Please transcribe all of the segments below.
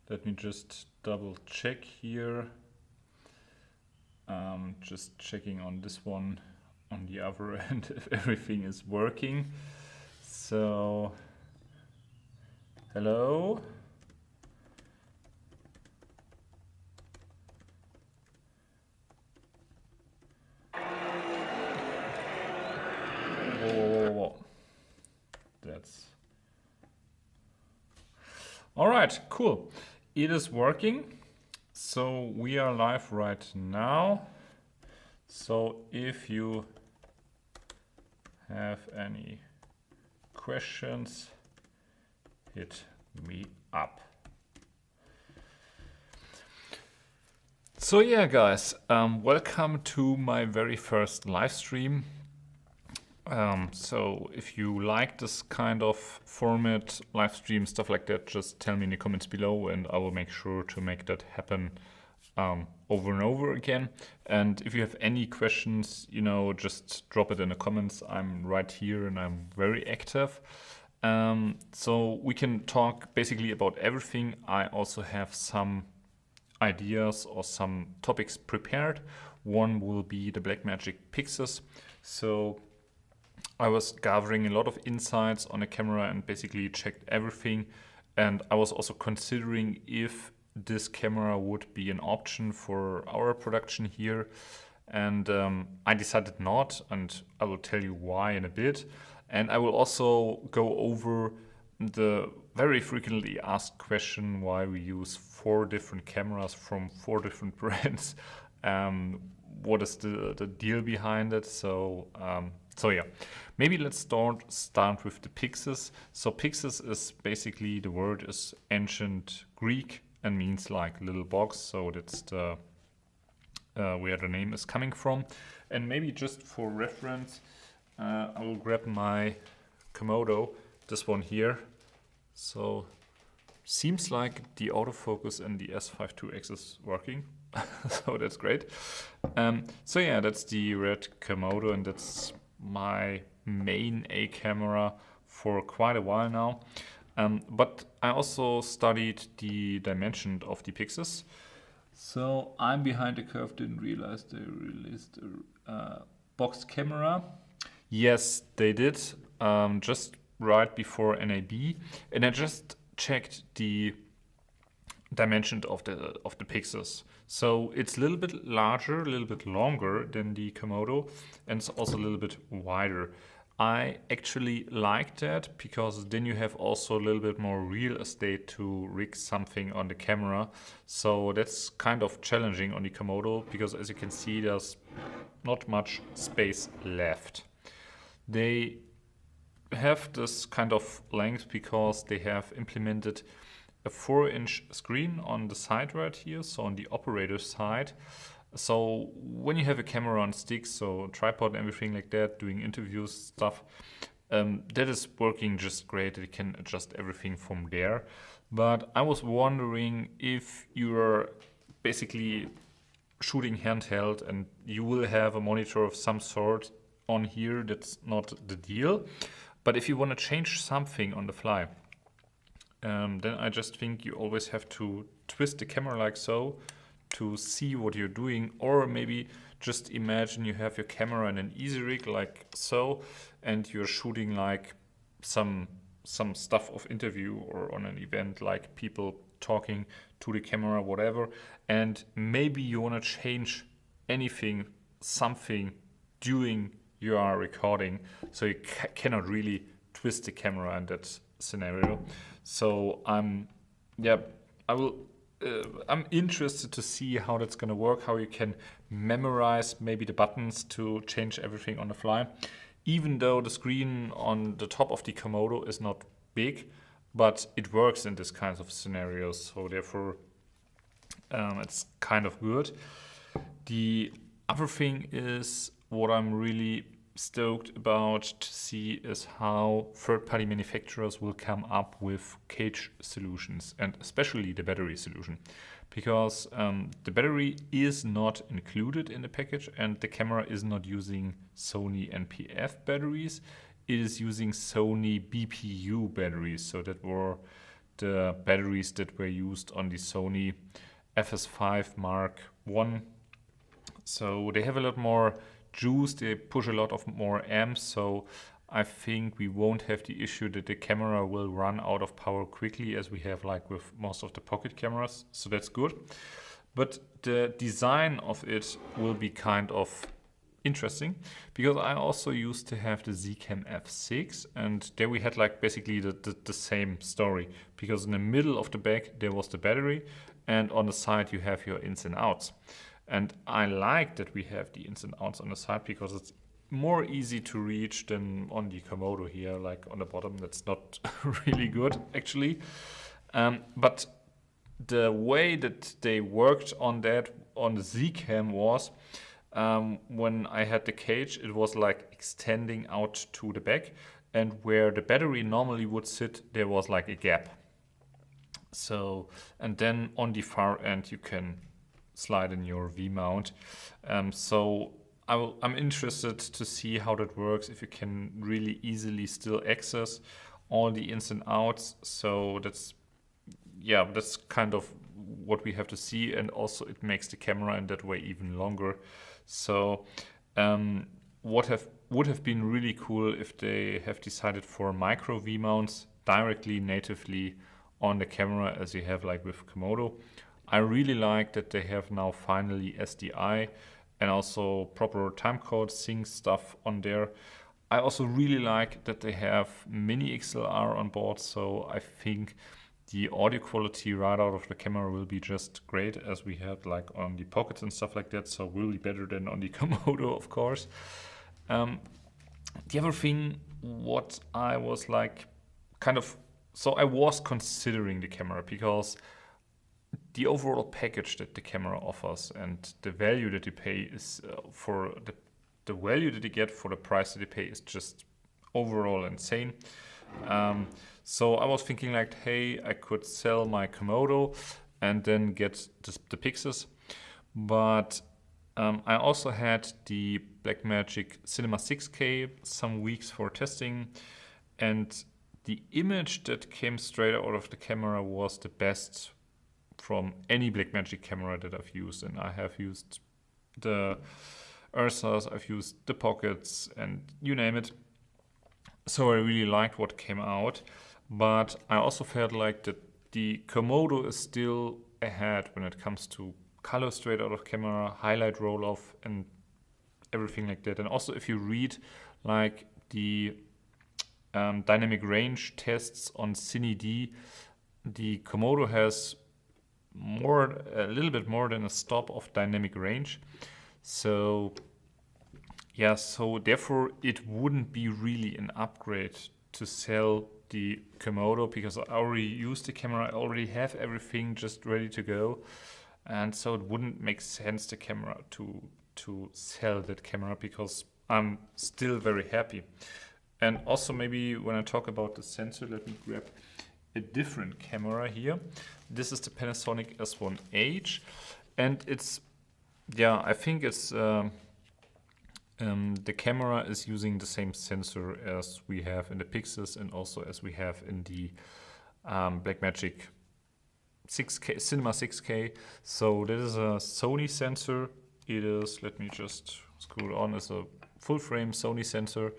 Let me just double check here. Just checking on this one on the other end if everything is working. So, hello. Whoa. That's all right. Cool. It is working. So we are live right now. So if you have any questions, hit me up. So yeah, guys, welcome to my very first live stream. So if you like this kind of format, live stream, stuff like that, just tell me in the comments below and I will make sure to make that happen over and over again. And if you have any questions, you know, just drop it in the comments. I'm right here and I'm very active. So we can talk basically about everything. I also have some ideas or some topics prepared. One will be the Blackmagic Pyxis. So I was gathering a lot of insights on a camera and basically checked everything. And I was also considering if this camera would be an option for our production here. And I decided not, and I will tell you why in a bit. And I will also go over the very frequently asked question why we use 4 different cameras from 4 different brands. What is the deal behind it? So yeah, maybe let's start with the Pyxis. So Pyxis is basically, the word is ancient Greek and means like little box. So that's the where the name is coming from. And maybe just for reference, I will grab my Komodo, this one here. So seems like the autofocus in the S5 is working. So that's great. So yeah, that's the red Komodo, and that's my main A camera for quite a while now. But I also studied the dimension of the Pyxis. So I'm behind the curve, didn't realize they released a box camera. Yes, they did, just right before NAB, and I just checked the dimension of the Pyxis. So it's a little bit larger, a little bit longer than the Komodo, and it's also a little bit wider. I actually like that because then you have also a little bit more real estate to rig something on the camera. So that's kind of challenging on the Komodo because, as you can see, there's not much space left. They have this kind of length because they have implemented a 4-inch screen on the side right here, so on the operator's side. So when you have a camera on sticks, so tripod and everything like that, doing interviews, stuff, that is working just great. It can adjust everything from there. But I was wondering if you're basically shooting handheld and you will have a monitor of some sort on here, that's not the deal. But if you want to change something on the fly, then I just think you always have to twist the camera like so to see what you're doing, or maybe just imagine you have your camera in an easy rig like so, and you're shooting like some stuff of interview or on an event, like people talking to the camera, whatever, and maybe you want to change something during your recording, so you cannot really twist the camera in that scenario. So I'm interested to see how that's going to work, how you can memorize maybe the buttons to change everything on the fly. Even though the screen on the top of the Komodo is not big, but it works in this kinds of scenarios. So therefore, it's kind of good. The other thing is, what I'm really stoked about to see is how third-party manufacturers will come up with cage solutions, and especially the battery solution, because the battery is not included in the package and the camera is not using Sony NPF batteries. It is using Sony BPU batteries, so that were the batteries that were used on the Sony FS5 Mark I. So they have a lot more juice, they push a lot of more amps, so I think we won't have the issue that the camera will run out of power quickly as we have like with most of the pocket cameras, so that's good. But the design of it will be kind of interesting because I also used to have the Zcam F6 and there we had like basically the same story, because in the middle of the back there was the battery and on the side you have your ins and outs. And I like that we have the ins and outs on the side because it's more easy to reach than on the Komodo here, like on the bottom. That's not really good actually. But the way that they worked on that on the Zcam was when I had the cage, it was like extending out to the back, and where the battery normally would sit, there was like a gap. So, and then on the far end you can slide in your V-mount. So I'm interested to see how that works, if you can really easily still access all the ins and outs. So that's kind of what we have to see, and also it makes the camera in that way even longer. So would have been really cool if they have decided for micro V-mounts directly natively on the camera as you have like with Komodo. I really like that they have now finally SDI and also proper timecode sync stuff on there. I also really like that they have mini XLR on board, so I think the audio quality right out of the camera will be just great, as we had like on the pockets and stuff like that, so really better than on the Komodo, of course. The other thing what I was like so I was considering the camera because the overall package that the camera offers and the value that you pay is for the value that you get for the price that you pay is just overall insane. So I was thinking like, hey, I could sell my Komodo and then get the Pyxis. But I also had the Blackmagic Cinema 6K some weeks for testing, and the image that came straight out of the camera was the best from any Blackmagic camera that I've used. And I have used the Ursas, I've used the pockets, and you name it. So I really liked what came out, but I also felt like that the Komodo is still ahead when it comes to color straight out of camera, highlight roll off, and everything like that. And also if you read like the dynamic range tests on CineD, the Komodo has a little bit more than a stop of dynamic range. So yeah, so therefore it wouldn't be really an upgrade to sell the Komodo, because I already used the camera, I already have everything just ready to go, and so it wouldn't make sense the camera to sell that camera, because I'm still very happy. And also maybe when I talk about the sensor, let me grab a different camera here. This is the Panasonic S1H, and it's, yeah, I think it's the camera is using the same sensor as we have in the Pyxis and also as we have in the Blackmagic 6K, Cinema 6K. So that is a Sony sensor. It is, let me just scroll on, it's a full frame Sony sensor.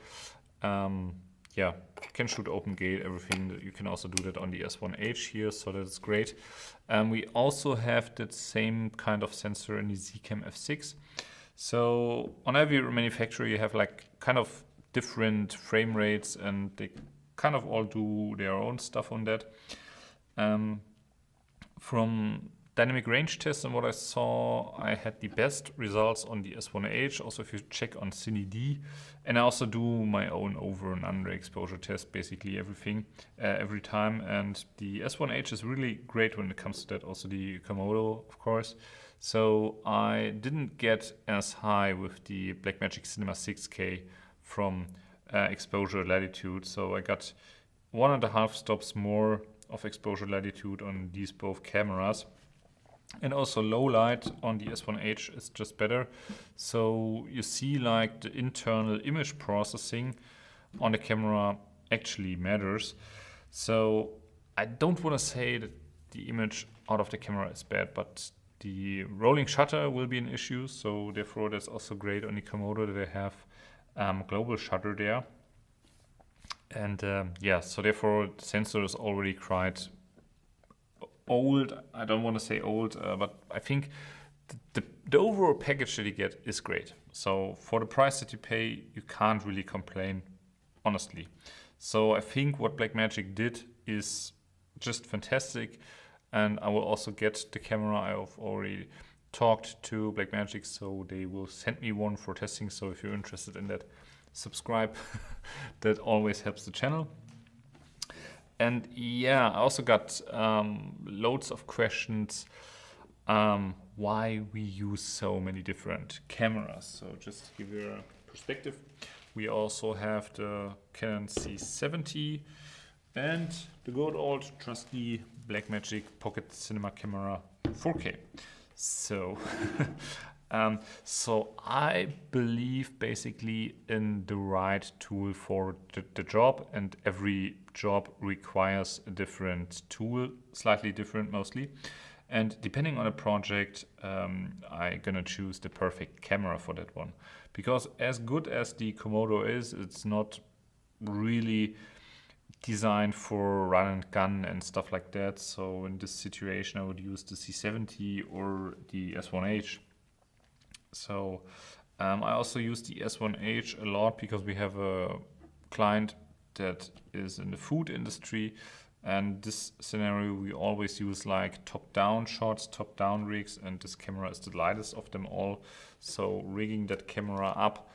Yeah, can shoot open gate, everything. You can also do that on the S1H here, so that's great. We also have that same kind of sensor in the Zcam F6. So on every manufacturer you have like kind of different frame rates, and they kind of all do their own stuff on that. From dynamic range tests and what I saw, I had the best results on the S1H. Also, if you check on CineD, and I also do my own over and under exposure test, basically everything, every time. And the S1H is really great when it comes to that. Also the Komodo, of course. So I didn't get as high with the Blackmagic Cinema 6K from exposure latitude. So I got 1.5 stops more of exposure latitude on these both cameras. And also low light on the S1H is just better. So you see like the internal image processing on the camera actually matters. So I don't want to say that the image out of the camera is bad, but the rolling shutter will be an issue. So therefore, that's also great on the KOMODO that they have global shutter there. And yeah, so therefore the sensor is already quite old. I don't want to say old, but I think the overall package that you get is great. So for the price that you pay, you can't really complain, honestly. So I think what Blackmagic did is just fantastic. And I will also get the camera. I've already talked to Blackmagic, so they will send me one for testing. So if you're interested in that, subscribe. That always helps the channel. And yeah, I also got loads of questions why we use so many different cameras. So just to give you a perspective, we also have the Canon C70 and the good old trusty Blackmagic Pocket Cinema Camera 4K. So so I believe basically in the right tool for the job, and every job requires a different tool, slightly different mostly. And depending on a project, I'm gonna choose the perfect camera for that one. Because as good as the KOMODO is, it's not really designed for run and gun and stuff like that. So in this situation, I would use the C70 or the S1H. So I also use the S1H a lot because we have a client that is in the food industry, and this scenario we always use like top-down shots, top-down rigs, and this camera is the lightest of them all. So rigging that camera up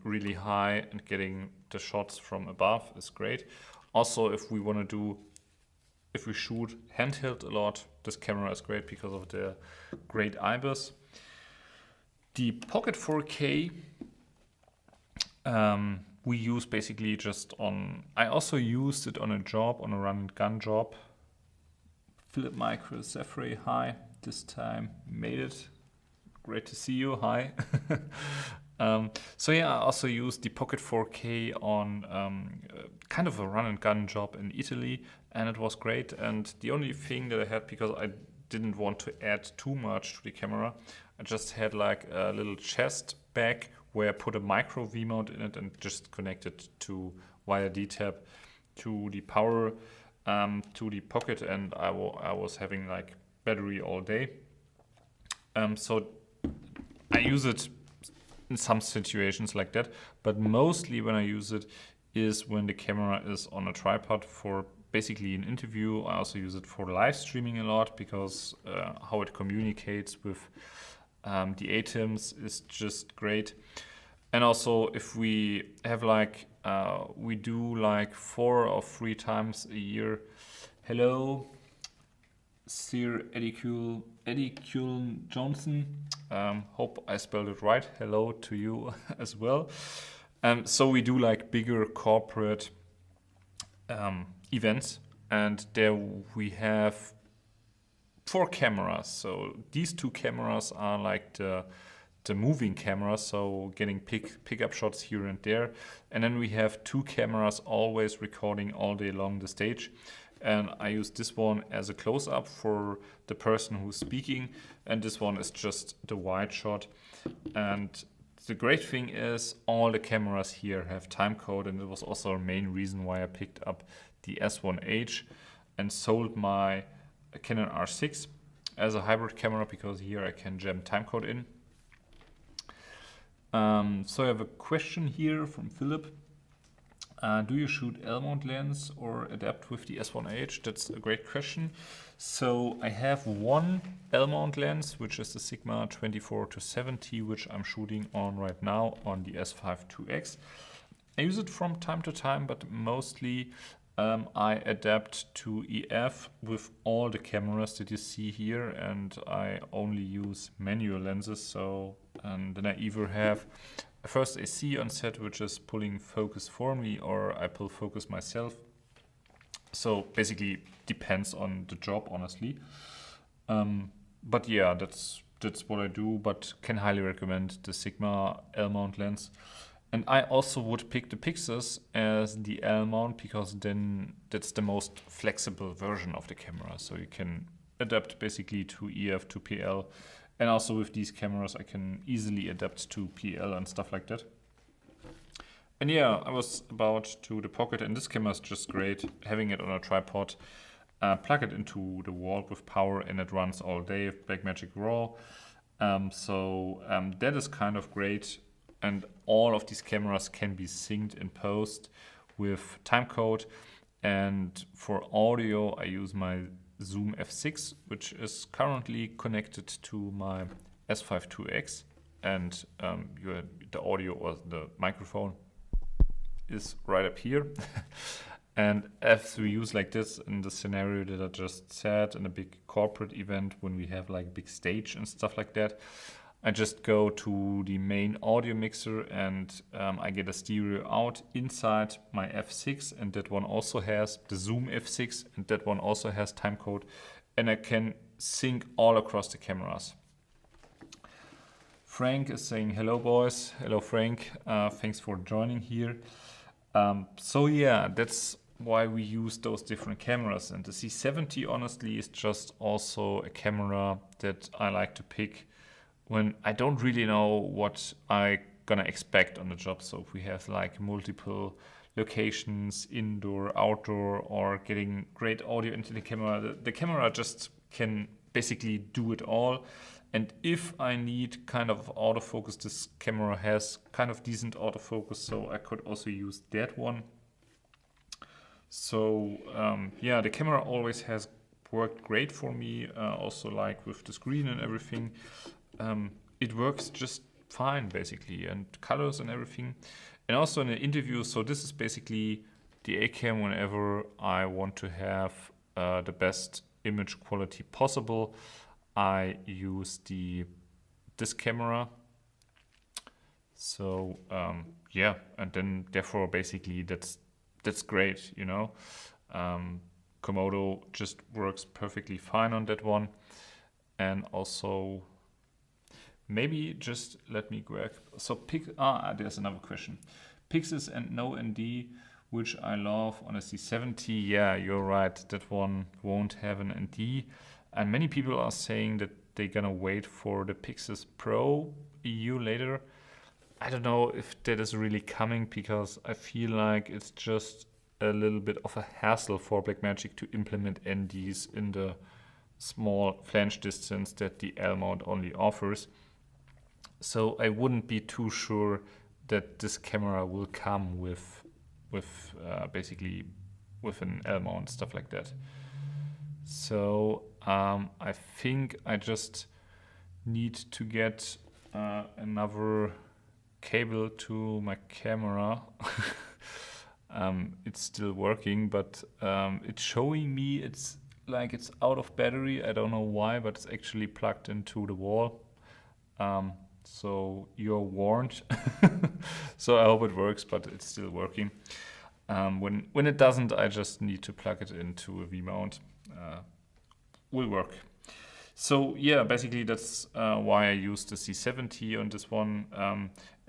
really high and getting the shots from above is great. Also, if we shoot handheld a lot, this camera is great because of the great IBIS. The Pocket 4K we use basically just on, I also used it on a job, on a run and gun job. Philip Micro Zephyr, hi, this time made it. Great to see you, hi. So yeah, I also used the Pocket 4K on kind of a run and gun job in Italy, and it was great. And the only thing that I had, because I didn't want to add too much to the camera, I just had like a little chest bag where I put a micro V mount in it and just connected to via D-tab to the power to the Pocket, and I was having like battery all day. So I use it in some situations like that, but mostly when I use it is when the camera is on a tripod for basically an interview. I also use it for live streaming a lot because how it communicates with the ATEMs is just great. And also if we have like, we do like 4 or 3 times a year. Hello, Sir Eddie Kuhl Johnson. Hope I spelled it right. Hello to you as well. So we do like bigger corporate events, and there we have 4 cameras. So these 2 cameras are like the moving cameras, so getting pickup shots here and there. And then we have 2 cameras always recording all day long the stage. And I use this one as a close-up for the person who's speaking, and this one is just the wide shot. And the great thing is all the cameras here have timecode, and it was also a main reason why I picked up the S1H and sold my Canon R6 as a hybrid camera, because here I can jam timecode in. So I have a question here from Philip. Do you shoot L-mount lens or adapt with the S1H? That's a great question. So I have one L-mount lens, which is the Sigma 24-70, which I'm shooting on right now on the S5 IIX. I use it from time to time, but mostly I adapt to EF with all the cameras that you see here, and I only use manual lenses. So and then I either have first AC on set, which is pulling focus for me, or I pull focus myself. So basically depends on the job, honestly. But yeah, that's what I do, but can highly recommend the Sigma L-mount lens. And I also would pick the Pyxis as the L mount because then that's the most flexible version of the camera. So you can adapt basically to EF, to PL. And also with these cameras, I can easily adapt to PL and stuff like that. And yeah, I was about to the pocket, and this camera is just great. Having it on a tripod, plug it into the wall with power, and it runs all day with Blackmagic RAW. That is kind of great. And all of these cameras can be synced in post with timecode. And for audio, I use my Zoom F6, which is currently connected to my S5 IIX. And the audio or the microphone is right up here. And as we use like this in the scenario that I just said, in a big corporate event when we have like a big stage and stuff like that, I just go to the main audio mixer and I get a stereo out inside my F6, and that one also has the Zoom F6, and that one also has timecode, and I can sync all across the cameras. Frank is saying hello boys. Hello Frank, thanks for joining here. So yeah, that's why we use those different cameras, and the C70 honestly is just also a camera that I like to pick when I don't really know what I gonna expect on the job. So if we have like multiple locations, indoor, outdoor, or getting great audio into the camera, the camera just can basically do it all. And if I need kind of autofocus, this camera has kind of decent autofocus, so I could also use that one. So yeah, the camera always has worked great for me, also like with the screen and everything. It works just fine basically, and colors and everything. And also in an interview, so this is basically the A-cam whenever I want to have the best image quality possible. I use this camera. So yeah, and then therefore basically that's great, you know. Komodo just works perfectly fine on that one. And also maybe just let me grab, so there's another question. Pyxis and no ND, which I love on a C70. Yeah, you're right, that one won't have an ND. And many people are saying that they're gonna wait for the Pyxis Pro EU later. I don't know if that is really coming, because I feel like it's just a little bit of a hassle for Blackmagic to implement NDs in the small flange distance that the L mount only offers. So I wouldn't be too sure that this camera will come with basically with an L mount, stuff like that. So I think I just need to get another cable to my camera. It's still working, but it's showing me it's like it's out of battery. I don't know why, but it's actually plugged into the wall. So you're warned. So I hope it works, but it's still working. When it doesn't, I just need to plug it into a V-mount. Will work. So yeah, basically that's why I use the C70 on this one.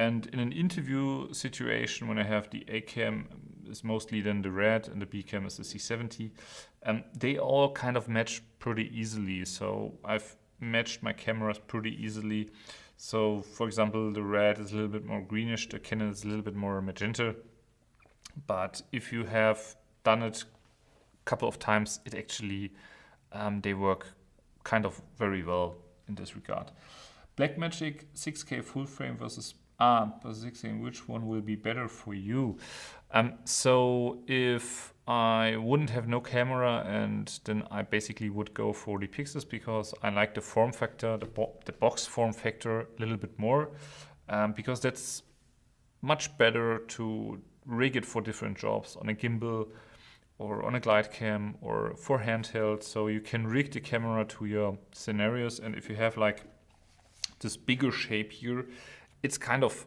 And in an interview situation, when I have the A-cam, is mostly then the red, and the B-cam is the C70. They all kind of match pretty easily. So I've matched my cameras pretty easily. So for example, the red is a little bit more greenish, the Canon is a little bit more magenta. But if you have done it a couple of times, it actually, they work kind of very well in this regard. Blackmagic 6K full frame versus 6K, which one will be better for you? So if I wouldn't have no camera, and then I basically would go for the Pyxis, because I like the form factor, the box form factor a little bit more, because that's much better to rig it for different jobs on a gimbal or on a glide cam or for handheld. So you can rig the camera to your scenarios, and if you have like this bigger shape here, it's kind of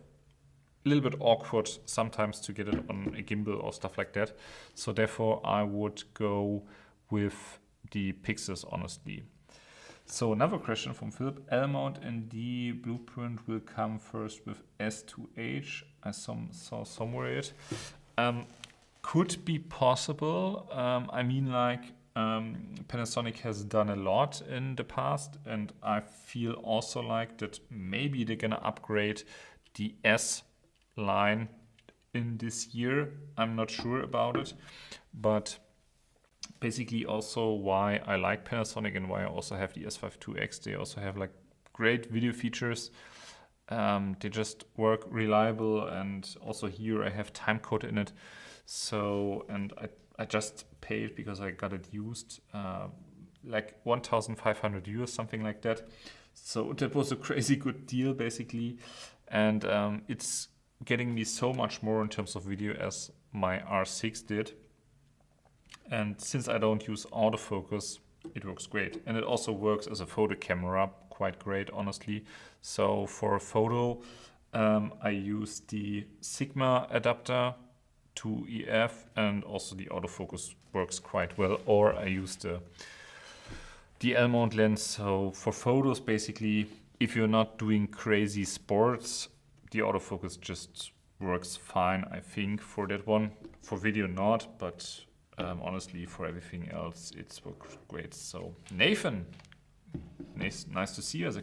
a little bit awkward sometimes to get it on a gimbal or stuff like that. So therefore I would go with the Pyxis, honestly. So another question from Philip. L mount and D blueprint will come first with S2H. I saw somewhere it. Could be possible. I mean, like, Panasonic has done a lot in the past, and I feel also like that maybe they're gonna upgrade the S line in this year. I'm not sure about it, but basically also why I like Panasonic and why I also have the S5 IIX. They also have like great video features. They just work reliable, and also here I have time code in it. So, and I just paid because I got it used, like 1,500 euros, something like that. So that was a crazy good deal basically. And it's getting me so much more in terms of video as my R6 did. And since I don't use autofocus, it works great. And it also works as a photo camera quite great, honestly. So for a photo, I use the Sigma adapter to EF, and also the autofocus works quite well. Or I use the L mount lens. So for photos, basically, if you're not doing crazy sports, the autofocus just works fine, I think, for that one. For video, not, but honestly, for everything else, it's worked great. So Nathan, nice to see you as a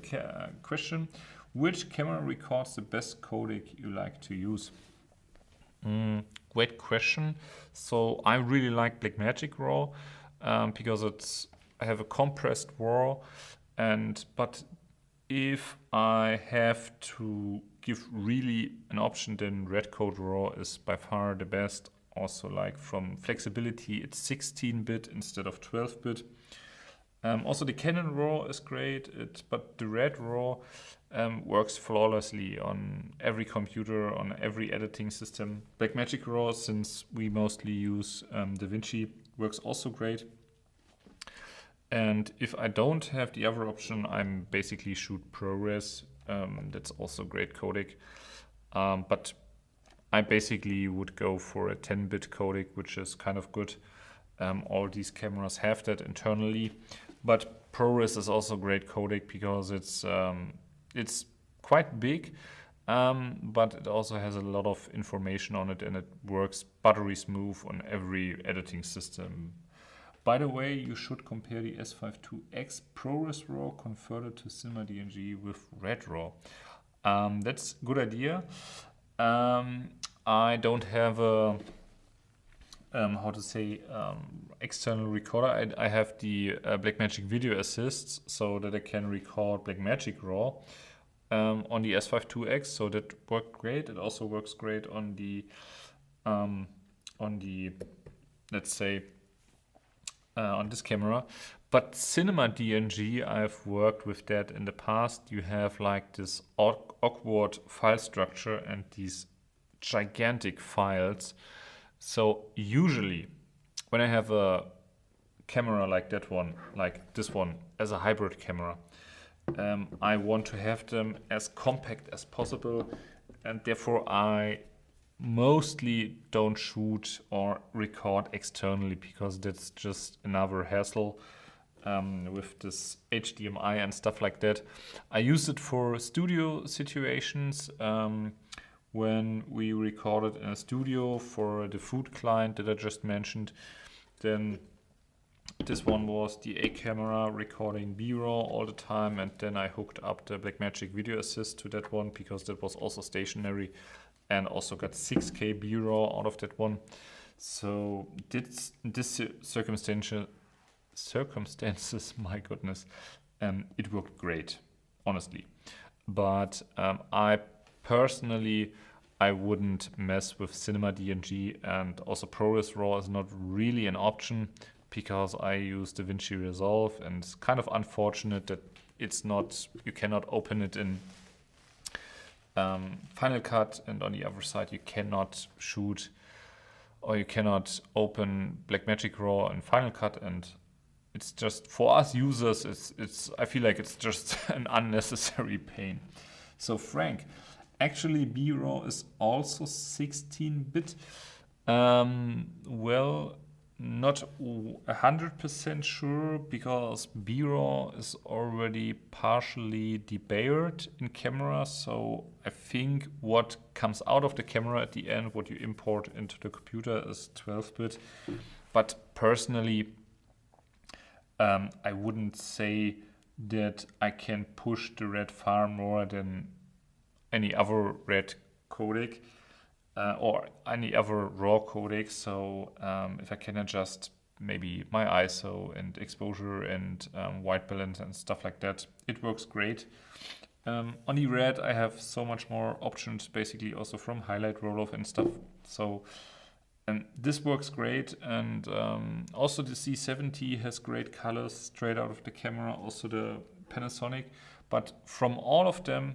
question. Which camera records the best codec you like to use? Great question. So I really like Blackmagic RAW because I have a compressed RAW, but if I have to give really an option, then Red Code RAW is by far the best. Also, like from flexibility, it's 16-bit instead of 12-bit. Also, the Canon RAW is great, but the Red RAW works flawlessly on every computer, on every editing system. Blackmagic RAW, since we mostly use DaVinci, works also great. And if I don't have the other option, I'm basically shoot ProRes. That's also great codec. But I basically would go for a 10-bit codec, which is kind of good. All these cameras have that internally, but ProRes is also a great codec because it's quite big, but it also has a lot of information on it, and it works buttery smooth on every editing system. By the way, you should compare the S5 IIX ProRes RAW converted to Cinema DNG with Red RAW. That's a good idea. I don't have a external recorder. I have the Blackmagic Video Assist, so that I can record Blackmagic RAW on the S5 IIX. So that worked great. It also works great on the let's say on this camera. But Cinema DNG, I've worked with that in the past. You have like this awkward file structure and these gigantic files. So usually when I have a camera like that one, like this one, as a hybrid camera, I want to have them as compact as possible, and therefore I mostly don't shoot or record externally because that's just another hassle with this HDMI and stuff like that. I use it for studio situations. When we recorded in a studio for the food client that I just mentioned, then this one was the A camera recording B-RAW all the time, and then I hooked up the Blackmagic Video Assist to that one because that was also stationary, and also got 6K B-RAW out of that one. So this circumstances, my goodness, it worked great, honestly. But I personally, I wouldn't mess with Cinema DNG, and also ProRes RAW is not really an option because I use DaVinci Resolve, and it's kind of unfortunate that it's not, you cannot open it in Final Cut, and on the other side you cannot shoot, or you cannot open Blackmagic RAW in Final Cut, and it's just, for us users, it's I feel like it's just an unnecessary pain. So Frank, actually B-RAW is also 16-bit. Well, not 100% sure because B-RAW is already partially debayered in camera. So I think what comes out of the camera at the end, what you import into the computer, is 12-bit. But personally, I wouldn't say that I can push the red far more than any other red codec. Or any other RAW codec. So if I can adjust maybe my ISO and exposure and white balance and stuff like that, it works great. On the red, I have so much more options, basically also from highlight roll-off and stuff. So this works great. And also the C70 has great colors straight out of the camera, also the Panasonic. But from all of them,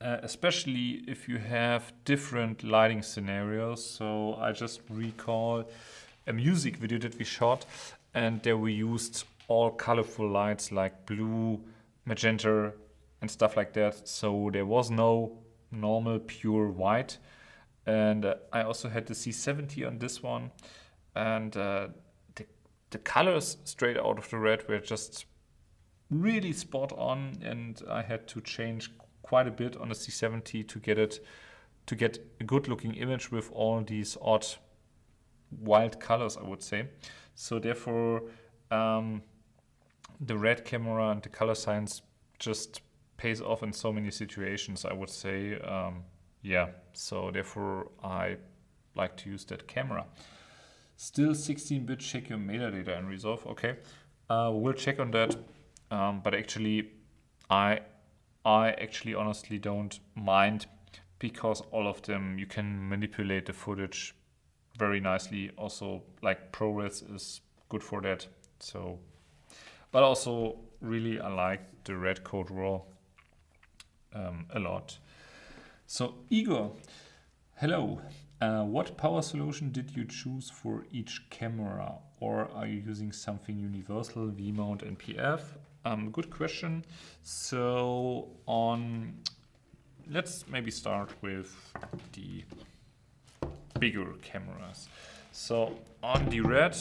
especially if you have different lighting scenarios. So I just recall a music video that we shot, and there we used all colorful lights like blue, magenta, and stuff like that. So there was no normal pure white. And I also had the C70 on this one, and the colors straight out of the red were just really spot on, and I had to change quite a bit on the C70 to get a good looking image with all these odd wild colors, I would say. So therefore the red camera and the color science just pays off in so many situations, I would say. Yeah, so therefore I like to use that camera. Still 16-bit, check your metadata and resolve. Okay, we'll check on that, but actually I actually honestly don't mind, because all of them you can manipulate the footage very nicely. Also, like ProRes is good for that. So, but also really I like the red code RAW a lot. So Igor, hello. What power solution did you choose for each camera, or are you using something universal, V-mount and PF? Good question. So let's maybe start with the bigger cameras. So on the red,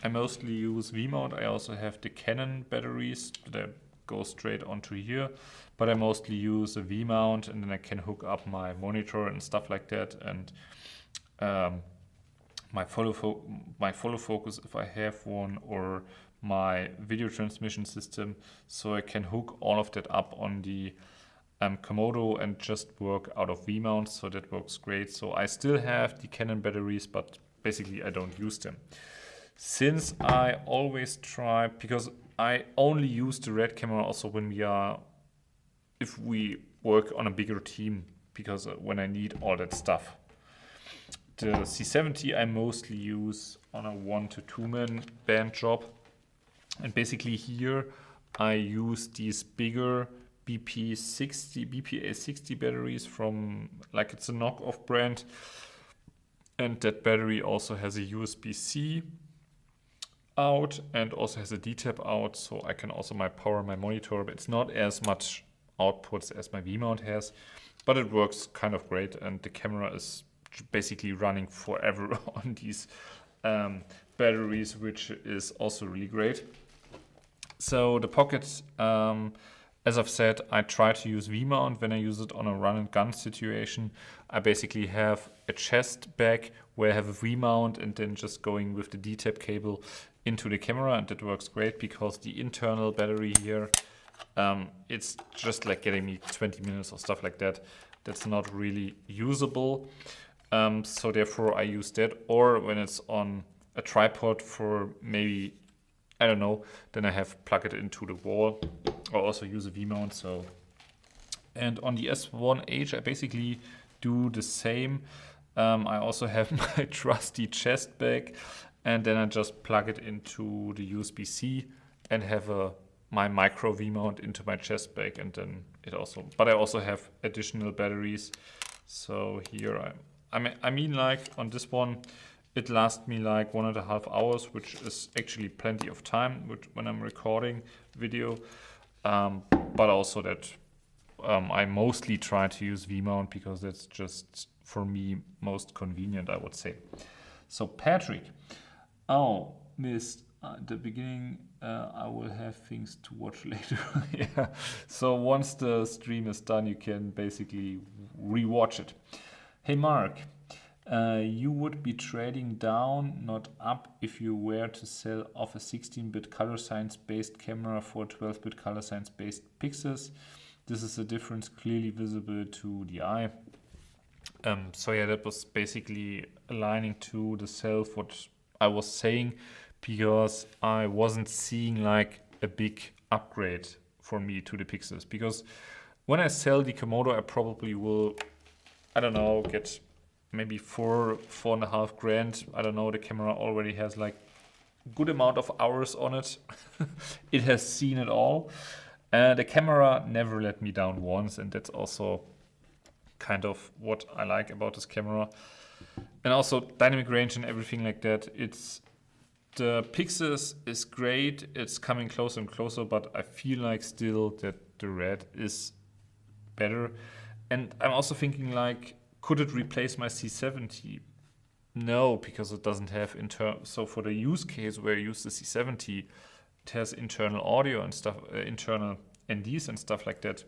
I mostly use V-mount. I also have the Canon batteries that go straight onto here, but I mostly use a V-mount, and then I can hook up my monitor and stuff like that, and my follow focus if I have one, or my video transmission system, so I can hook all of that up on the KOMODO and just work out of V-mount. So that works great. So I still have the Canon batteries, but basically I don't use them. Since I always try, because I only use the red camera also if we work on a bigger team, because when I need all that stuff. The C70 I mostly use on a 1 to 2 man band job. And basically here I use these bigger BPA60 batteries from, like, it's a knockoff brand. And that battery also has a USB-C out and also has a D-tap out, so I can also power my monitor, but it's not as much outputs as my V-mount has, but it works kind of great, and the camera is basically running forever on these batteries, which is also really great. So the pockets, as I've said, I try to use V-mount when I use it on a run and gun situation. I basically have a chest bag where I have a V-mount and then just going with the D-tap cable into the camera, and that works great because the internal battery here, it's just like getting me 20 minutes or stuff like that. That's not really usable. So therefore I use that, or when it's on a tripod for maybe, I don't know, then I have plug it into the wall, or also use a V-mount. So, and on the S1H I basically do the same. I also have my trusty chest bag, and then I just plug it into the USB-C and have my micro V-mount into my chest bag, and then but I also have additional batteries. So here I mean like on this one, it lasts me like 1.5 hours, which is actually plenty of time when I'm recording video. But also that I mostly try to use V-mount because that's just for me most convenient, I would say. So Patrick, Oh, missed. The beginning, I will have things to watch later. Yeah. So once the stream is done, you can basically rewatch it. Hey Mark, you would be trading down, not up, if you were to sell off a 16-bit color science based camera for 12-bit color science based Pyxis. This is a difference clearly visible to the eye. So yeah, that was basically aligning to the self what I was saying, because I wasn't seeing like a big upgrade for me to the Pyxis. Because when I sell the Komodo, I probably will, I don't know, get maybe 4.5 grand. I don't know, the camera already has like good amount of hours on it. It has seen it all. The camera never let me down once, and that's also kind of what I like about this camera. And also dynamic range and everything like that. The Pyxis is great. It's coming closer and closer, but I feel like still that the red is better. And I'm also thinking like, could it replace my C70? No, because it doesn't have internal. So for the use case where I use the C70, it has internal audio and stuff, internal NDs and stuff like that.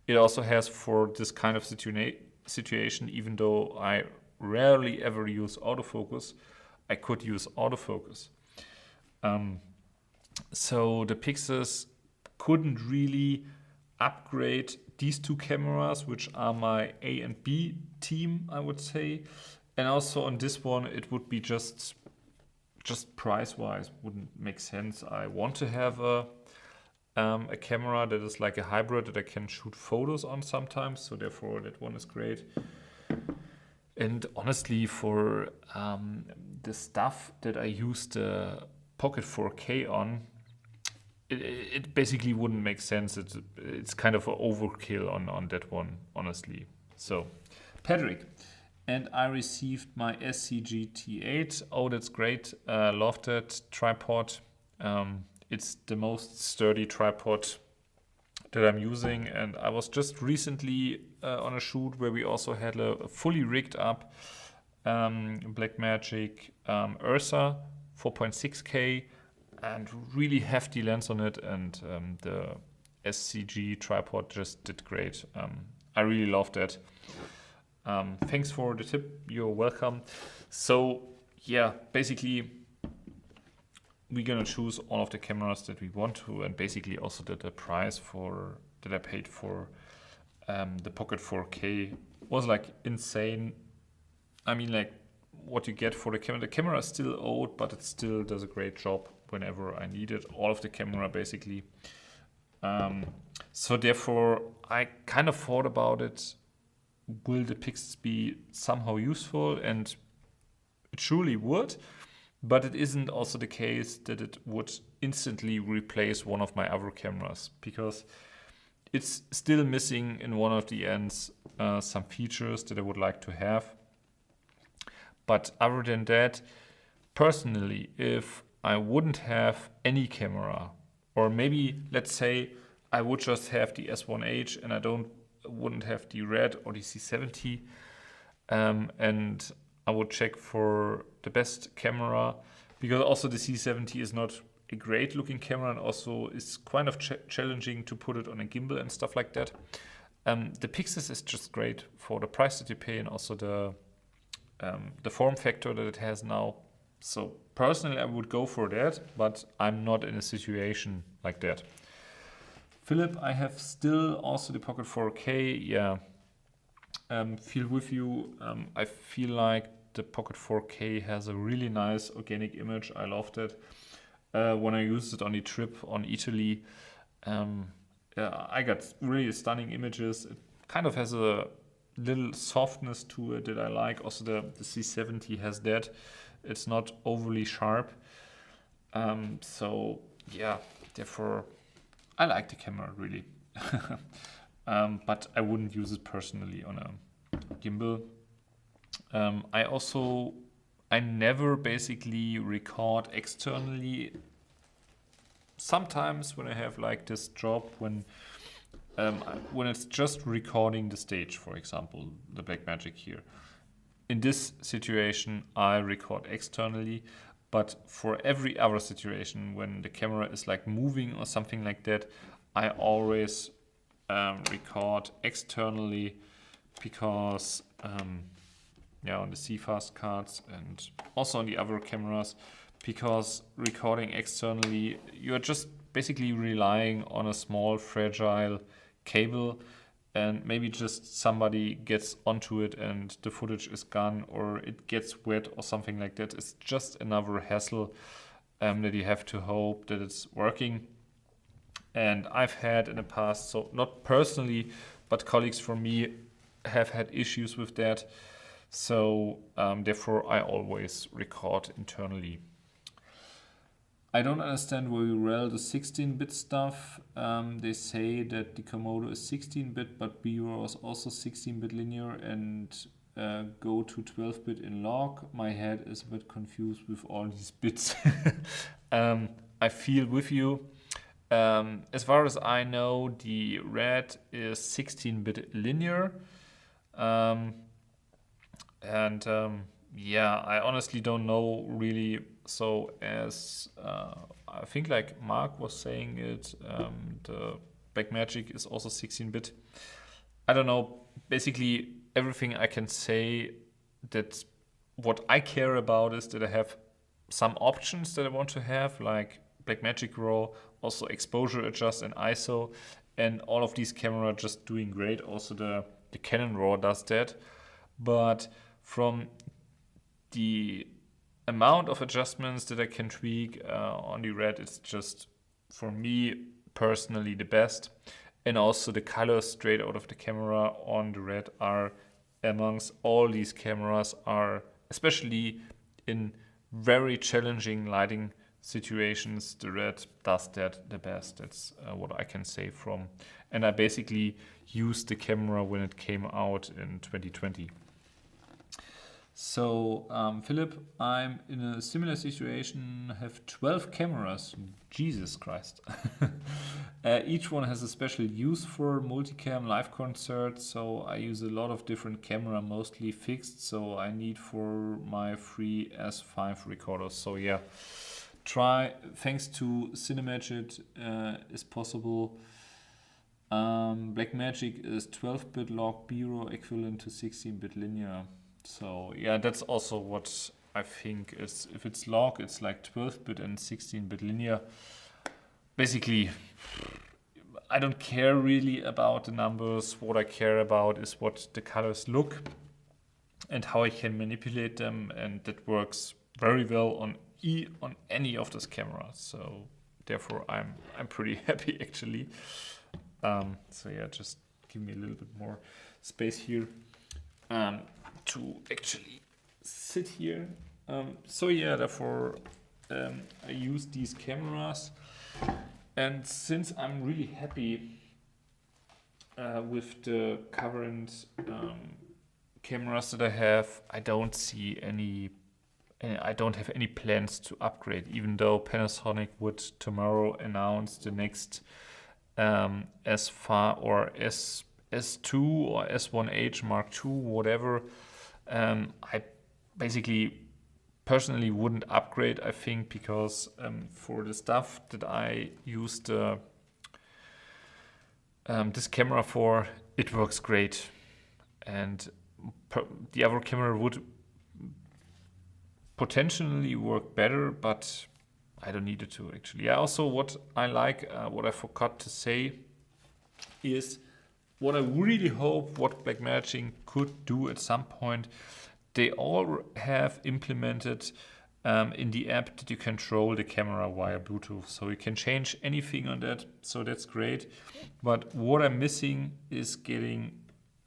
It also has for this kind of situation, even though I rarely ever use autofocus, I could use autofocus. So the Pyxis couldn't really upgrade these two cameras, which are my A and B team, I would say. And also on this one, it would be just price-wise, wouldn't make sense. I want to have a camera that is like a hybrid that I can shoot photos on sometimes. So therefore, that one is great. And honestly, for the stuff that I use the Pocket 4K on, it basically wouldn't make sense. It's kind of an overkill on that one, honestly. So, Patrick, and I received my SCG T8. Oh, that's great. Love that tripod. It's the most sturdy tripod that I'm using. And I was just recently on a shoot where we also had a fully rigged up Blackmagic Ursa 4.6K and really hefty lens on it. And the SCG tripod just did great. I really loved that. Thanks for the tip. You're welcome. So yeah, basically we're gonna choose all of the cameras that we want to, and basically also the price that I paid for the Pocket 4K was like insane. I mean, like what you get for the camera. The camera is still old, but it still does a great job whenever I need it. All of the camera basically. So therefore, I kind of thought about it. Will the Pyxis be somehow useful? And it surely would, but it isn't also the case that it would instantly replace one of my other cameras, because it's still missing in one of the ends some features that I would like to have. But other than that, personally, if I wouldn't have any camera, or maybe let's say I would just have the S1H and I wouldn't have the red or the C70, and I would check for the best camera, because also the C70 is not a great looking camera and also is kind of challenging to put it on a gimbal and stuff like that. The Pyxis is just great for the price that you pay and also the form factor that it has now. So personally, I would go for that, but I'm not in a situation like that. Philip, I have still also the Pocket 4K. Yeah, feel with you. I feel like the Pocket 4K has a really nice organic image. I loved it. When I used it on the trip on Italy, yeah, I got really stunning images. It kind of has a little softness to it that I like. Also the C70 has that. It's not overly sharp. So yeah, therefore I like the camera really. But I wouldn't use it personally on a gimbal. I never basically record externally. Sometimes when I have like this job when it's just recording the stage, for example, the Blackmagic here. In this situation, I record externally. But for every other situation, when the camera is like moving or something like that, I always record externally, because yeah, on the CFast cards and also on the other cameras, because recording externally, you're just basically relying on a small fragile cable, and maybe just somebody gets onto it and the footage is gone, or it gets wet or something like that. It's just another hassle that you have to hope that it's working. And I've had in the past, so not personally, but colleagues from me have had issues with that. So therefore I always record internally. I don't understand why you rel the 16-bit stuff. They say that the Komodo is 16-bit, but B-RAW is also 16-bit linear, and go to 12-bit in log. My head is a bit confused with all these bits. I feel with you. As far as I know, the red is 16-bit linear. Yeah, I honestly don't know really. So as I think like Mark was saying it, the Blackmagic is also 16-bit. I don't know. Basically, everything I can say, that what I care about is that I have some options that I want to have, like Blackmagic RAW, also exposure adjust and ISO, and all of these cameras just doing great. Also the Canon RAW does that. But from the amount of adjustments that I can tweak on the red, it's just, for me personally, the best. And also the colors straight out of the camera on the red are, amongst all these cameras, are, especially in very challenging lighting situations, the red does that the best. That's what I can say from. And I basically used the camera when it came out in 2020. So, Philip, I'm in a similar situation, have 12 cameras. Jesus Christ. Each one has a special use for multicam live concerts, so I use a lot of different camera, mostly fixed, so I need for my free S5 recorders. So yeah, thanks to Cinemagic is possible. Blackmagic is 12-bit log B-RAW equivalent to 16-bit linear. So yeah, that's also what I think is, if it's log, it's like 12-bit and 16-bit linear. Basically, I don't care really about the numbers. What I care about is what the colors look and how I can manipulate them, and that works very well on any of those cameras. So therefore, I'm pretty happy actually. So yeah, just give me a little bit more space here. To actually sit here. So yeah, therefore I use these cameras, and since I'm really happy with the current cameras that I have, I don't see I don't have any plans to upgrade, even though Panasonic would tomorrow announce the next S5 or S2 or S1H Mark II, whatever. I basically personally wouldn't upgrade, I think, because for the stuff that I used this camera for, it works great. And the other camera would potentially work better, but I don't need it to actually. Yeah, also what I like, what I forgot to say is, what I really hope what Blackmagic could do at some point, they all have implemented in the app that you control the camera via Bluetooth. So you can change anything on that, so that's great. But what I'm missing is getting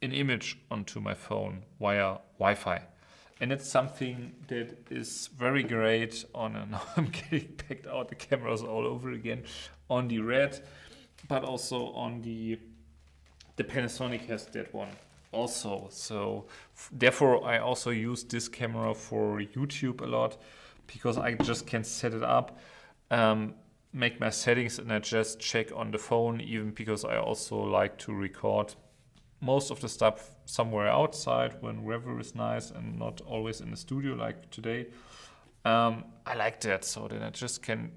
an image onto my phone via Wi-Fi. And it's something that is very great on, now I'm getting packed out the cameras all over again, on the red, but also on the Panasonic has that one also. So therefore I also use this camera for YouTube a lot, because I just can set it up, make my settings, and I just check on the phone, even because I also like to record most of the stuff somewhere outside when weather is nice and not always in the studio like today. I like that, so then I just can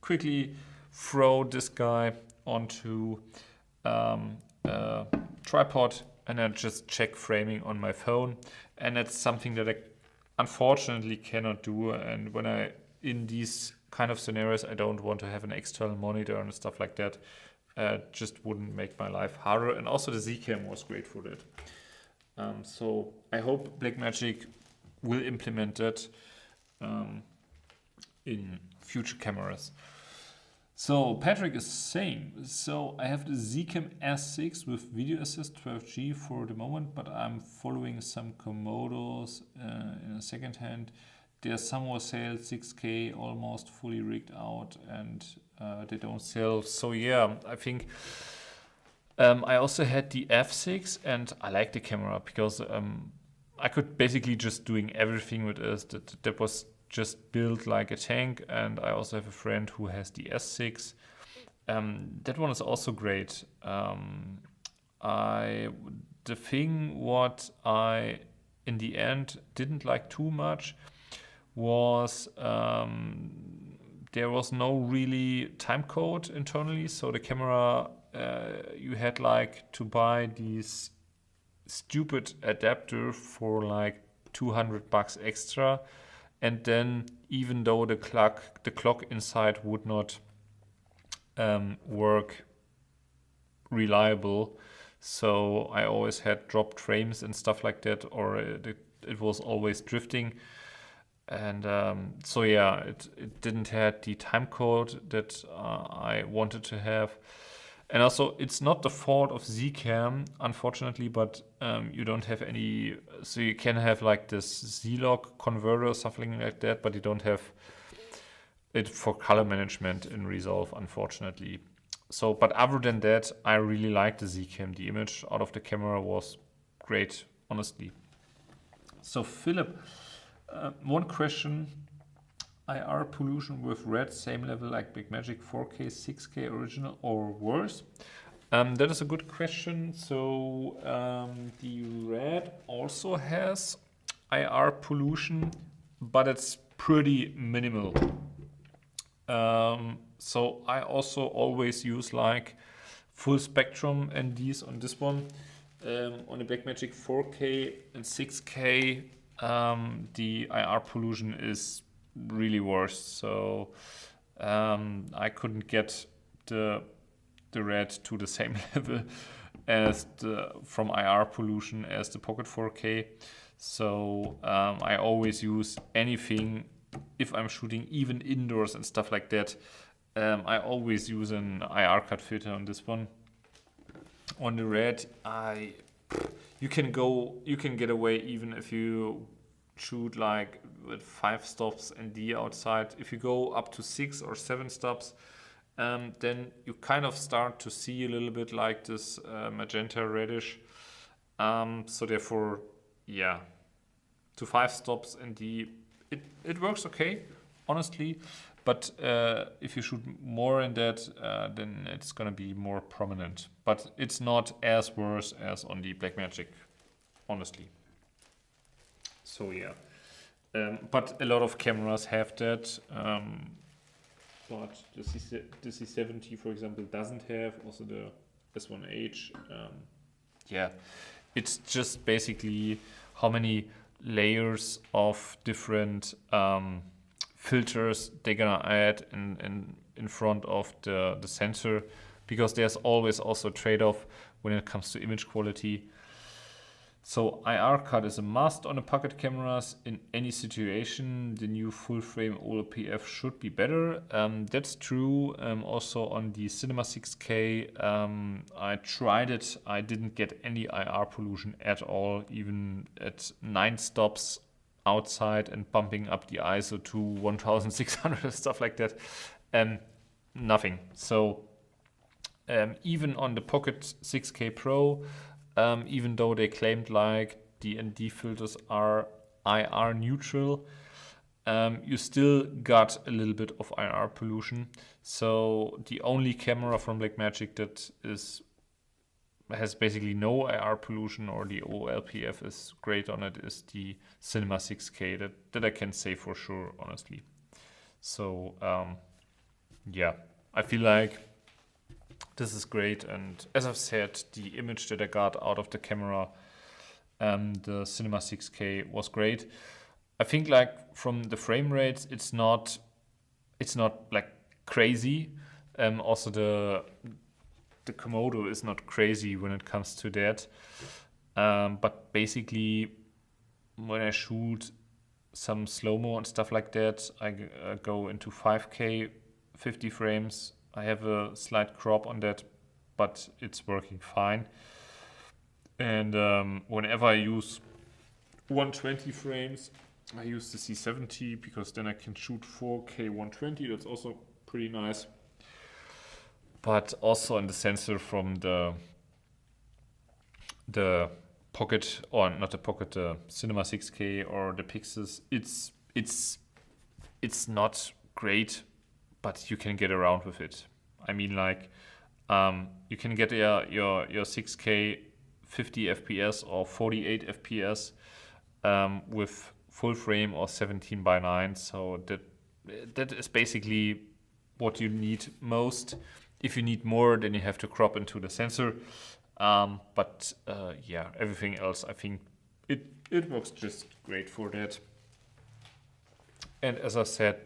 quickly throw this guy onto a tripod and then just check framing on my phone. And that's something that I unfortunately cannot do. And when in these kind of scenarios, I don't want to have an external monitor and stuff like that. Just wouldn't make my life harder. And also the Zcam was great for that. So I hope Blackmagic will implement that in future cameras. So Patrick is saying, so I have the Zcam S6 with video assist 12G for the moment, but I'm following some Komodos in a second hand. There's some more sale 6K almost fully rigged out and they don't sell. So yeah, I think I also had the F6 and I like the camera because I could basically just doing everything with this. That was just built like a tank, and I also have a friend who has the S6. That one is also great. The thing what I in the end didn't like too much was there was no really time code internally, so the camera you had like to buy these stupid adapter for like $200 extra. And then, even though the clock inside would not work reliable, so I always had dropped frames and stuff like that, or it was always drifting. And so yeah, it didn't have the time code that I wanted to have. And also, it's not the fault of Zcam, unfortunately, but you don't have any, so you can have like this Z-Log converter or something like that, but you don't have it for color management in Resolve, unfortunately. So, but other than that, I really like the Zcam. The image out of the camera was great, honestly. So Philip, one question. IR pollution with red, same level like Blackmagic 4K, 6K original or worse? That is a good question. So the red also has IR pollution, but it's pretty minimal. So I also always use like full spectrum NDs on this one. On the Blackmagic 4K and 6K, the IR pollution is really worse, so I couldn't get the red to the same level as from IR pollution as the Pocket 4K. So I always use anything if I'm shooting even indoors and stuff like that. I always use an IR cut filter on this one. On the red, you can get away even if you shoot like with 5 stops ND outside. If you go up to 6 or 7 stops, then you kind of start to see a little bit like this magenta reddish. So therefore, yeah, to 5 stops ND, it works okay, honestly. But if you shoot more in that, then it's gonna be more prominent. But it's not as worse as on the Blackmagic, honestly. So yeah, but a lot of cameras have that. But the C70, for example, doesn't have. Also the S1H. Yeah, it's just basically how many layers of different filters they're gonna add in front of the sensor, because there's always also a trade-off when it comes to image quality. So IR cut is a must on the pocket cameras in any situation. The new full frame OLPF should be better. That's true. Also on the Cinema 6K, I tried it. I didn't get any IR pollution at all, even at 9 stops outside and bumping up the ISO to 1600 and stuff like that. Nothing. So even on the Pocket 6K Pro, even though they claimed like the ND filters are IR neutral, you still got a little bit of IR pollution. So the only camera from Blackmagic that is has basically no IR pollution, or the OLPF is great on it, is the Cinema 6K. That I can say for sure, honestly. So yeah, I feel like this is great. And as I've said, the image that I got out of the camera, the Cinema 6K, was great. I think like from the frame rates, it's not like crazy. Also the Komodo is not crazy when it comes to that. But basically, when I shoot some slow-mo and stuff like that, I go into 5K, 50 frames. I have a slight crop on that, but it's working fine. And whenever I use 120 frames, I use the C70, because then I can shoot 4K 120. That's also pretty nice. But also in the sensor from the Pocket, or not the Pocket, the Cinema 6K or the Pyxis, it's not great, but you can get around with it. I mean, like, you can get your 6K 50 FPS or 48 FPS with full frame or 17:9. So that is basically what you need most. If you need more, then you have to crop into the sensor. But yeah, everything else, I think it works just great for that. And as I said,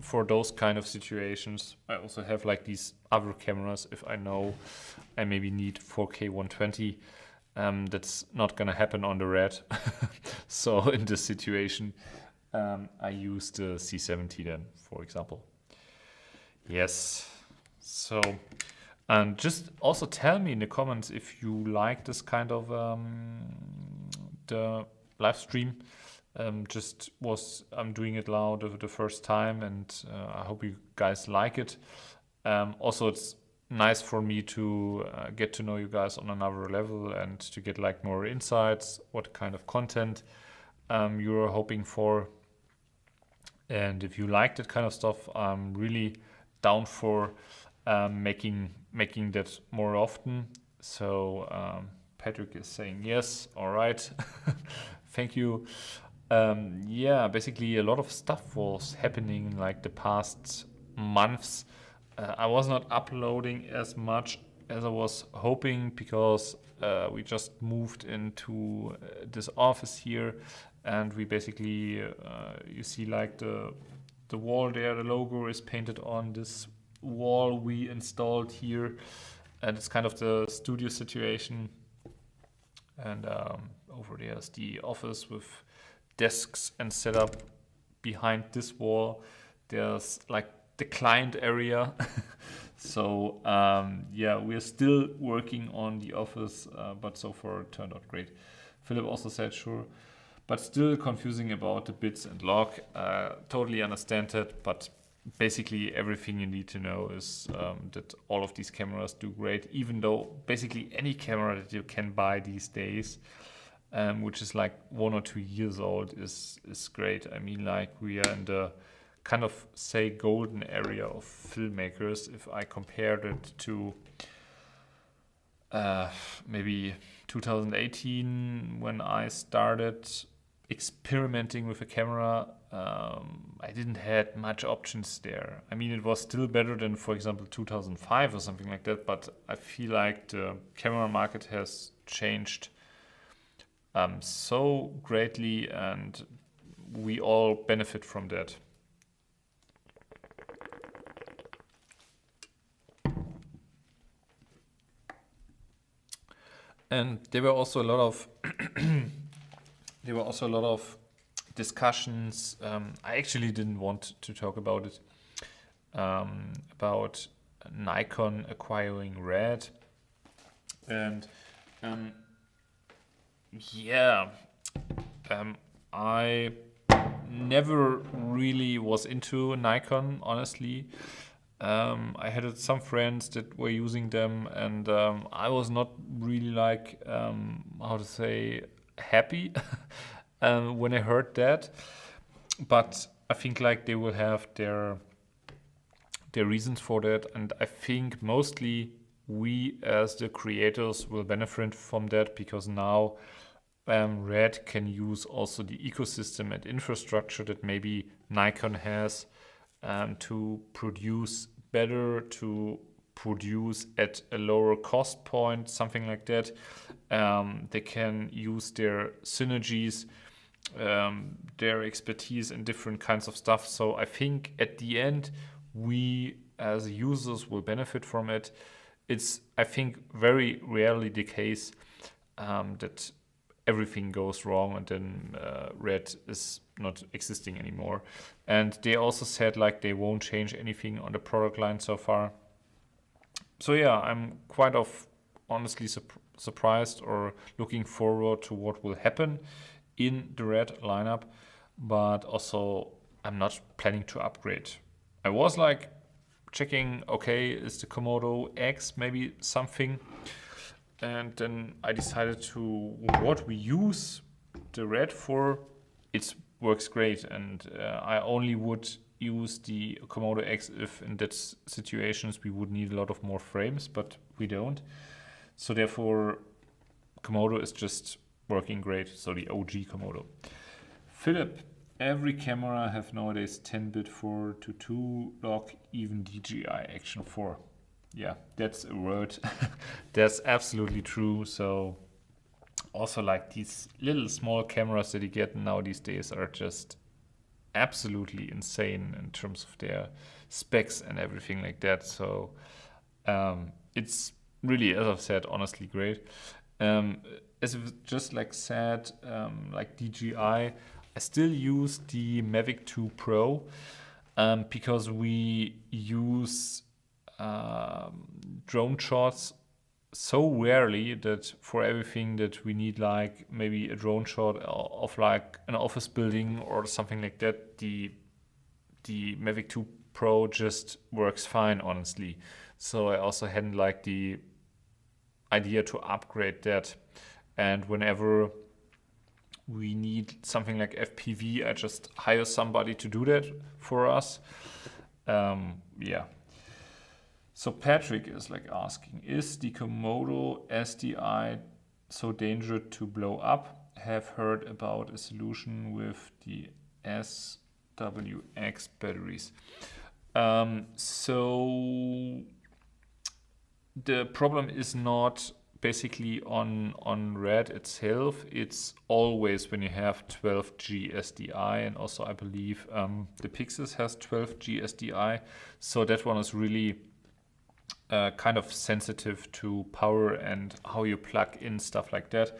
for those kind of situations, I also have like these other cameras. If I know I maybe need 4K 120, that's not gonna happen on the Red. So in this situation, I use the C70 then, for example. Yes. So, and just also tell me in the comments if you like this kind of the live stream. I'm doing it loud the first time, and I hope you guys like it. Also, it's nice for me to get to know you guys on another level, and to get like more insights, what kind of content you're hoping for. And if you like that kind of stuff, I'm really down for making that more often. So Patrick is saying yes. All right. Thank you. Yeah, basically a lot of stuff was happening in like the past months. I was not uploading as much as I was hoping, because we just moved into this office here, and we basically you see like the wall there, the logo is painted on this wall we installed here, and it's kind of the studio situation. And over there is the office with desks and setup. Behind this wall there's like the client area. So yeah, we're still working on the office, but so far it turned out great. Philip also said sure, but still confusing about the bits and log. Totally understand it, but basically everything you need to know is that all of these cameras do great, even though basically any camera that you can buy these days, which is like 1 or 2 years old, is great. I mean, like, we are in the kind of, say, golden area of filmmakers. If I compared it to maybe 2018, when I started experimenting with a camera, I didn't had much options there. I mean, it was still better than, for example, 2005 or something like that, but I feel like the camera market has changed so greatly, and we all benefit from that. And there were also a lot of discussions. I actually didn't want to talk about it, about Nikon acquiring Red, and yeah, I never really was into Nikon, honestly. I had some friends that were using them, and I was not really like, how to say, happy when I heard that. But I think like they will have their reasons for that, and I think mostly we as the creators will benefit from that, because now Red can use also the ecosystem and infrastructure that maybe Nikon has to produce better, to produce at a lower cost point, something like that. They can use their synergies, their expertise in different kinds of stuff. So I think at the end, we as users will benefit from it. It's, I think, very rarely the case that everything goes wrong and then Red is not existing anymore. And they also said like they won't change anything on the product line so far. So yeah, I'm quite honestly surprised or looking forward to what will happen in the Red lineup, but also I'm not planning to upgrade. I was like checking, okay, is the Komodo X maybe something? And then I decided to what we use the Red for. It works great, and I only would use the Komodo X if in that situations we would need a lot of more frames, but we don't. So therefore, Komodo is just working great. So the OG Komodo. Philip, every camera have nowadays 10-bit 4:2 lock, even DJI Action 4. Yeah, that's a word. That's absolutely true. So also like these little small cameras that you get now these days are just absolutely insane in terms of their specs and everything like that. So it's really, as I've said, honestly great. As I've just like said, like DJI, I still use the Mavic 2 Pro because we use drone shots so rarely that for everything that we need, like maybe a drone shot of like an office building or something like that, the Mavic 2 Pro just works fine, honestly. So I also hadn't like the idea to upgrade that. And whenever we need something like FPV, I just hire somebody to do that for us. Yeah. So Patrick is like asking, is the Komodo SDI so dangerous to blow up? Have heard about a solution with the SWX batteries. So the problem is not basically on Red itself. It's always when you have 12G SDI, and also I believe the Pyxis has 12G SDI. So that one is really kind of sensitive to power and how you plug in stuff like that.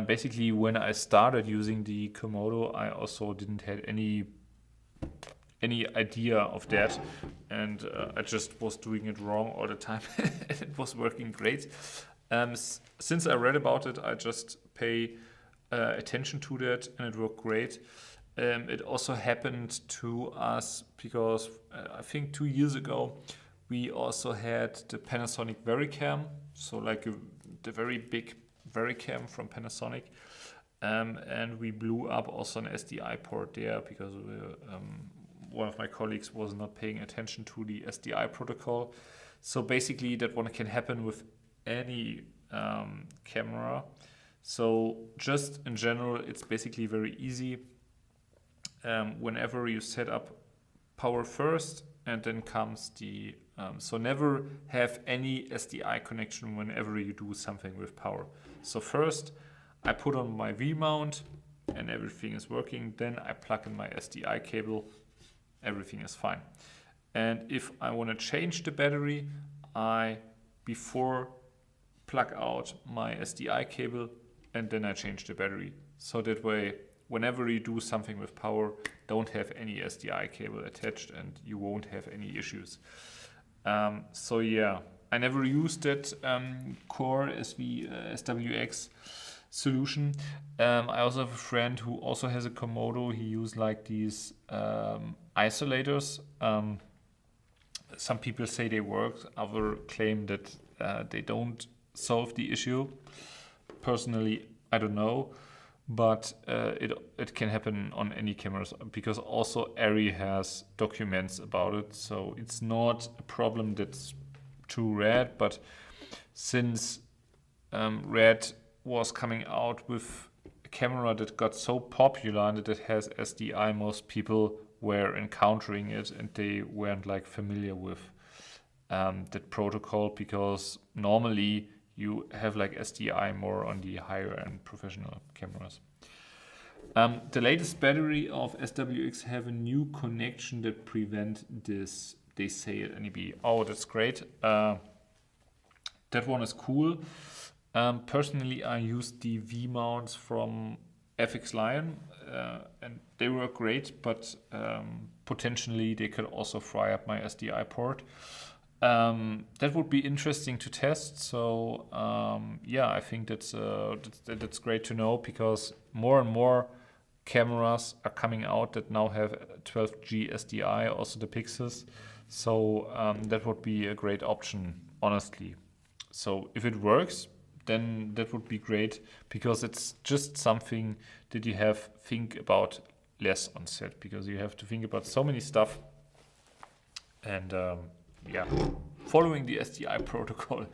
Basically, when I started using the Komodo, I also didn't have any idea of that, and I just was doing it wrong all the time. It was working great. Since I read about it, I just pay attention to that, and it worked great. It also happened to us because I think 2 years ago, we also had the Panasonic VariCam, so like the very big VariCam from Panasonic, and we blew up also an SDI port there because one of my colleagues was not paying attention to the SDI protocol. So basically that one can happen with any camera. So just in general, it's basically very easy. Whenever you set up power first, and then comes the so never have any SDI connection whenever you do something with power. So first I put on my V-mount and everything is working. Then I plug in my SDI cable, everything is fine. And if I want to change the battery, I before plug out my SDI cable and then I change the battery. So that way, whenever you do something with power, don't have any SDI cable attached and you won't have any issues. So yeah, I never used that core SWX solution. I also have a friend who also has a Komodo. He used like these isolators. Some people say they work, others claim that they don't solve the issue. Personally, I don't know. But it can happen on any cameras because also ARRI has documents about it. So it's not a problem that's to Red, but since Red was coming out with a camera that got so popular and that it has SDI, most people were encountering it and they weren't like familiar with that protocol, because normally you have like SDI more on the higher end professional cameras. The latest battery of SWX have a new connection that prevent this, they say at NAB. Oh, that's great. That one is cool. Personally, I used the V mounts from FX Lion and they were great, but potentially they could also fry up my SDI port. That would be interesting to test. So yeah, I think that's great to know, because more and more cameras are coming out that now have 12G SDI, also the Pyxis. So that would be a great option, honestly. So if it works, then that would be great, because it's just something that you have think about less on set, because you have to think about so many stuff. And yeah, following the SDI protocol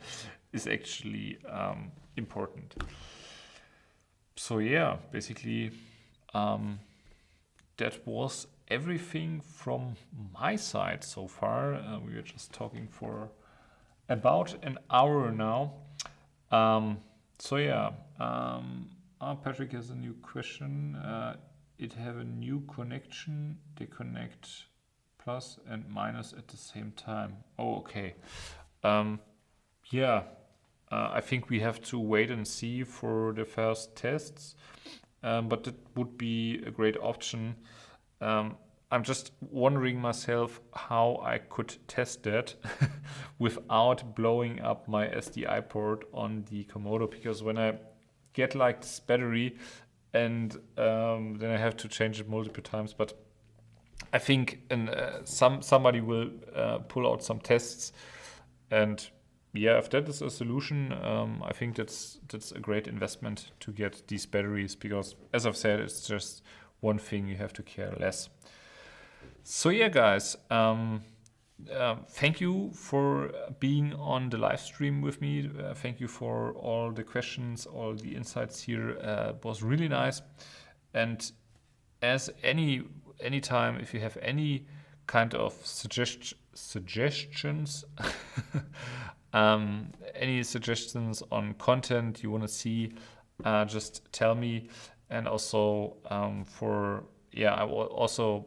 is actually important. So yeah, basically that was everything from my side so far. We were just talking for about an hour now. So yeah, Patrick has a new question. It have a new connection. They connect plus and minus at the same time. Oh, okay. Yeah, I think we have to wait and see for the first tests, but it would be a great option. I'm just wondering myself how I could test that without blowing up my SDI port on the Komodo, because when I get like this battery and then I have to change it multiple times, but I think somebody will pull out some tests, and yeah, if that is a solution, I think that's a great investment to get these batteries, because as I've said, it's just one thing you have to care less. So yeah, guys, thank you for being on the live stream with me. Thank you for all the questions, all the insights here. It was really nice. And as anytime, if you have any kind of suggestions, any suggestions on content you want to see, just tell me. And also I will also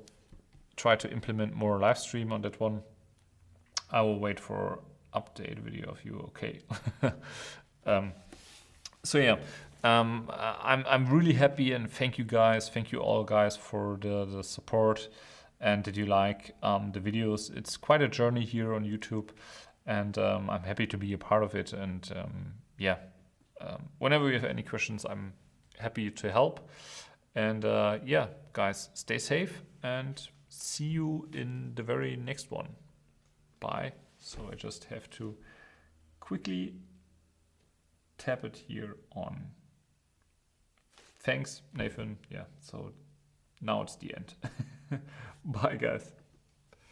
try to implement more live stream on that one. I will wait for update video of you. Okay. So yeah, I'm really happy, and thank you guys. Thank you all guys for the support, and that you like the videos. It's quite a journey here on YouTube, and I'm happy to be a part of it. And yeah, whenever you have any questions, I'm happy to help. And yeah, guys, stay safe and see you in the very next one. Bye. So I just have to quickly tap it here on. Thanks, Nathan. Yeah, so now it's the end. Bye, guys.